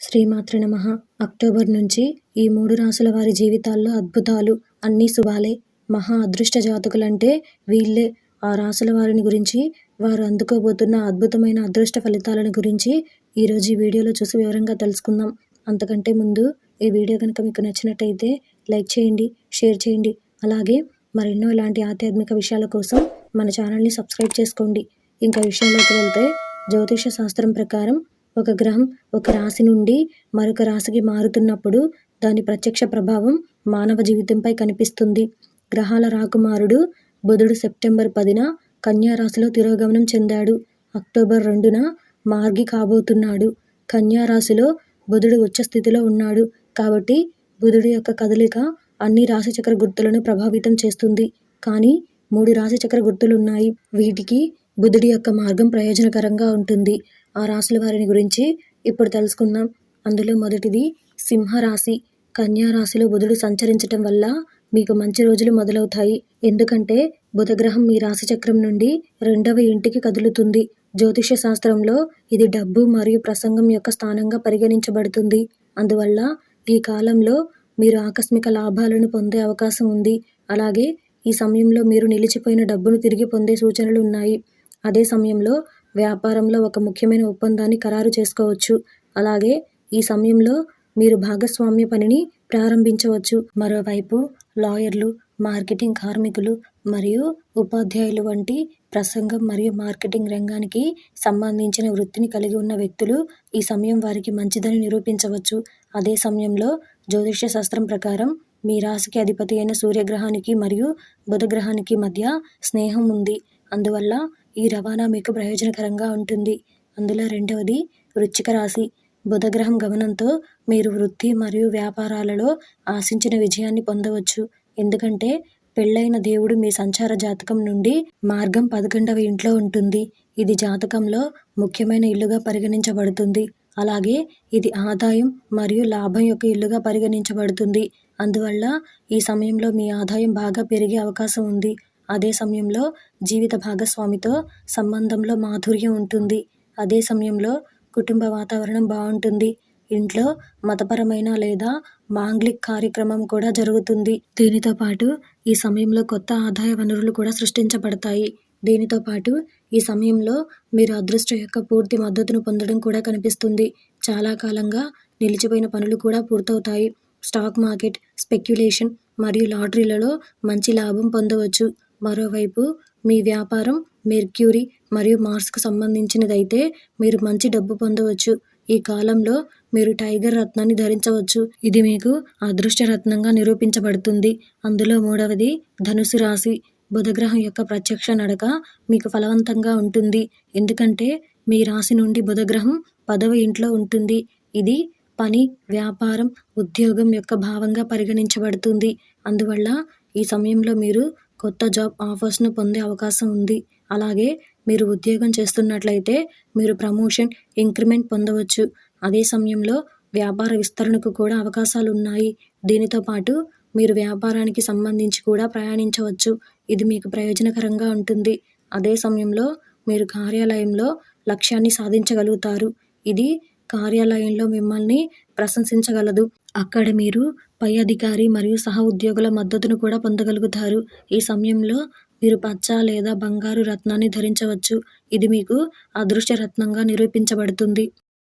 శ్రీమాత్రే నమః. అక్టోబర్ నుంచి ఈ 3 రాశుల వారి జీవితాల్లో అద్భుతాలు, అన్నీ శుభాలే. మహా అదృష్ట జాతకులంటే వీళ్ళే. ఆ రాశుల వారిని గురించి, వారు అందుకోబోతున్న అద్భుతమైన అదృష్ట ఫలితాలను గురించి ఈరోజు ఈ వీడియోలో చూసి వివరంగా తెలుసుకుందాం. అంతకంటే ముందు ఈ వీడియో కనుక మీకు నచ్చినట్టయితే లైక్ చేయండి, షేర్ చేయండి. అలాగే మరెన్నో ఇలాంటి ఆధ్యాత్మిక విషయాల కోసం మన ఛానల్ని సబ్స్క్రైబ్ చేసుకోండి. ఇంకా విషయంలోకి వెళ్తే, జ్యోతిష శాస్త్రం ప్రకారం ఒక గ్రహం ఒక రాశి నుండి మరొక రాశికి మారుతున్నప్పుడు దాని ప్రత్యక్ష ప్రభావం మానవ జీవితంపై కనిపిస్తుంది. గ్రహాల రాకుమారుడు బుధుడు సెప్టెంబర్ 10న కన్యా రాశిలో తిరోగమనం చెందాడు. అక్టోబర్ 2న మార్గి కాబోతున్నాడు. కన్యా రాశిలో బుధుడు ఉచ్చ స్థితిలో ఉన్నాడు కాబట్టి బుధుడి యొక్క కదలిక అన్ని రాశిచక్ర గుర్తులను ప్రభావితం చేస్తుంది. కానీ 3 రాశిచక్ర గుర్తులున్నాయి. వీటికి బుధుడి యొక్క మార్గం ప్రయోజనకరంగా ఉంటుంది. ఆ రాశుల వారిని గురించి ఇప్పుడు తెలుసుకుందాం. అందులో మొదటిది సింహరాశి. కన్యా రాశిలో బుధుడు సంచరించటం వల్ల మీకు మంచి రోజులు మొదలవుతాయి. ఎందుకంటే బుధగ్రహం మీ రాశి చక్రం నుండి 2వ ఇంటికి కదులుతుంది. జ్యోతిష శాస్త్రంలో ఇది డబ్బు మరియు ప్రసంగం యొక్క స్థానంగా పరిగణించబడుతుంది. అందువల్ల ఈ కాలంలో మీరు ఆకస్మిక లాభాలను పొందే అవకాశం ఉంది. అలాగే ఈ సమయంలో మీరు నిలిచిపోయిన డబ్బును తిరిగి పొందే సూచనలు ఉన్నాయి. అదే సమయంలో వ్యాపారంలో ఒక ముఖ్యమైన ఒప్పందాన్ని ఖరారు చేసుకోవచ్చు. అలాగే ఈ సమయంలో మీరు భాగస్వామ్య పనిని ప్రారంభించవచ్చు. మరోవైపు లాయర్లు, మార్కెటింగ్ కార్మికులు మరియు ఉపాధ్యాయులు వంటి ప్రసంగం మరియు మార్కెటింగ్ రంగానికి సంబంధించిన వృత్తిని కలిగి ఉన్న వ్యక్తులు ఈ సమయం వారికి మంచిదని నిరూపించవచ్చు. అదే సమయంలో జ్యోతిష శాస్త్రం ప్రకారం మీ రాశికి అధిపతి అయిన సూర్యగ్రహానికి మరియు బుధగ్రహానికి మధ్య స్నేహం ఉంది. అందువల్ల ఈ రవాణా మీకు ప్రయోజనకరంగా ఉంటుంది. అందులో రెండవది వృశ్చిక రాశి. బుధగ్రహం గమనంతో మీరు వృత్తి మరియు వ్యాపారాలలో ఆశించిన విజయాన్ని పొందవచ్చు. ఎందుకంటే పెళ్ళైన దేవుడు మీ సంచార జాతకం నుండి మార్గం 11వ ఇంట్లో ఉంటుంది. ఇది జాతకంలో ముఖ్యమైన ఇల్లుగా పరిగణించబడుతుంది. అలాగే ఇది ఆదాయం మరియు లాభం యొక్క ఇల్లుగా పరిగణించబడుతుంది. అందువల్ల ఈ సమయంలో మీ ఆదాయం బాగా పెరిగే అవకాశం ఉంది. అదే సమయంలో జీవిత భాగస్వామితో సంబంధంలో మాధుర్యం ఉంటుంది. అదే సమయంలో కుటుంబ వాతావరణం బాగుంటుంది. ఇంట్లో మతపరమైన లేదా మాంగ్లిక్ కార్యక్రమం కూడా జరుగుతుంది. దీనితో పాటు ఈ సమయంలో కొత్త ఆదాయ వనరులు కూడా సృష్టించబడతాయి. దీనితో పాటు ఈ సమయంలో మీరు అదృష్టం యొక్క పూర్తి మద్దతును పొందడం కూడా కనిపిస్తుంది. చాలా కాలంగా నిలిచిపోయిన పనులు కూడా పూర్తవుతాయి. స్టాక్ మార్కెట్, స్పెక్యులేషన్ మరియు లాటరీలలో మంచి లాభం పొందవచ్చు. మరోవైపు మీ వ్యాపారం మెర్క్యూరీ మరియు మార్స్కు సంబంధించినదైతే మీరు మంచి డబ్బు పొందవచ్చు. ఈ కాలంలో మీరు టైగర్ రత్నాన్ని ధరించవచ్చు. ఇది మీకు అదృష్ట రత్నంగా నిరూపించబడుతుంది. అందులో మూడవది ధనుసు రాశి. బుధగ్రహం యొక్క ప్రత్యక్ష నడక మీకు ఫలవంతంగా ఉంటుంది. ఎందుకంటే మీ రాశి నుండి బుధగ్రహం 10వ ఇంట్లో ఉంటుంది. ఇది పని, వ్యాపారం, ఉద్యోగం యొక్క భావంగా పరిగణించబడుతుంది. అందువల్ల ఈ సమయంలో మీరు కొత్త జాబ్ ఆఫర్స్ను పొందే అవకాశం ఉంది. అలాగే మీరు ఉద్యోగం చేస్తున్నట్లయితే మీరు ప్రమోషన్, ఇంక్రిమెంట్ పొందవచ్చు. అదే సమయంలో వ్యాపార విస్తరణకు కూడా అవకాశాలు ఉన్నాయి. దీనితో పాటు మీరు వ్యాపారానికి సంబంధించి కూడా ప్రయాణించవచ్చు. ఇది మీకు ప్రయోజనకరంగా ఉంటుంది. అదే సమయంలో మీరు కార్యాలయంలో లక్ష్యాన్ని సాధించగలుగుతారు. ఇది కార్యాలయంలో మిమ్మల్ని ప్రశంసించగలదు. అక్కడ మీరు పై అధికారి మరియు సహ ఉద్యోగుల మద్దతును కూడా పొందగలుగుతారు. ఈ సమయంలో మీరు పచ్చ లేదా బంగారు రత్నాన్ని ధరించవచ్చు. ఇది మీకు అదృష్ట రత్నంగా నిరూపించబడుతుంది.